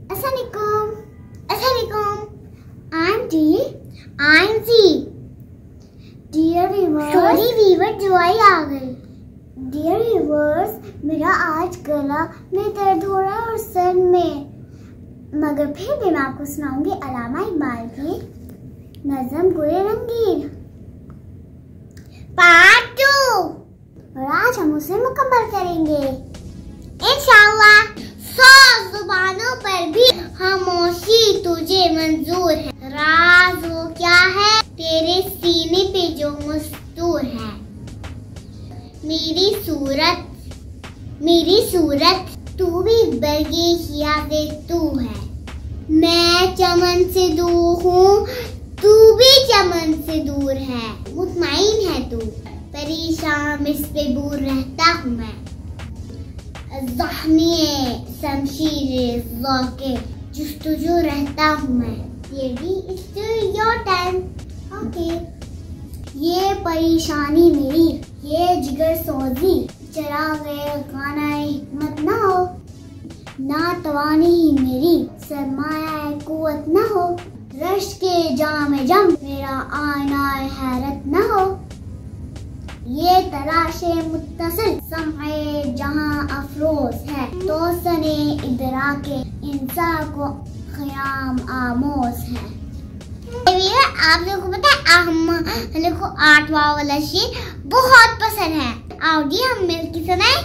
Assalamualaikum. Assalamualaikum. I'm D. I'm Z. Dear viewers. Sorry viewer, दुआई आ गई. Dear viewers, मेरा आज गला में दर्द हो रहा है और सर में, मगर फिर भी मैं आपको सुनाऊंगी अल्लामा इकबाल की नज़म गुले रंगीन पार्ट 2 और आज हम उसे मुकम्मल करेंगे इंशाअल्लाह। 100 जुबानों पर भी खामोशी तुझे मंजूर है, राज वो क्या है तेरे सीने पे जो मस्तूर है। मेरी सूरत तू भी बरगे हियाज़े तू है, मैं चमन से दूर हूँ तू भी चमन से दूर है। मुतमईन है तू परेशान इस पे दूर रहता हूँ मैं, ज़ख्मी शमशीर ज़ौक़े जुस्तजू रहता हूँ मैं। Lady, it's still your turn. Okay. ये परेशानी मेरी, ये जिगर सोजी, चरा गए गाना हिकमत ना हो, ना तवानी ही मेरी सरमाया कुव्वत ना हो, रश के जाम जम मेरा आईना हैरत ना हो। ये तलाशे मुत्तसिल समए जहां अफरोज है, तो सने इदराके इंसान को ख़याम आमोज है। आप लोगों को पता है हम लोग को 8वां वाला शेर बहुत पसंद है, आओ जी हम मिलके सुनाए।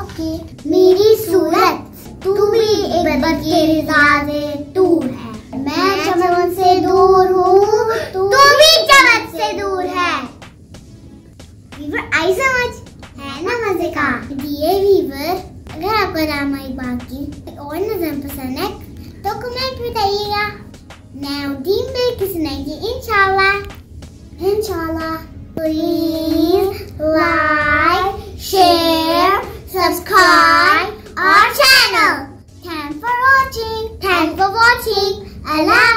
ओके। मेरी सूरत तू भी एक बदके ज़ादे दूर है, मैं चमन से दूर हूँ तू भी चमन से दूर है। वीवर आई समझ है ना मजे का। डियर वीवर, अगर आपको अल्लामा इकबाल की और नज़म पसंद है तो कमेंट बताइएगा। Now टीम मिलकर सुनाएंगे इंशाल्लाह। Please like, share, subscribe our channel. Thanks for watching. Allah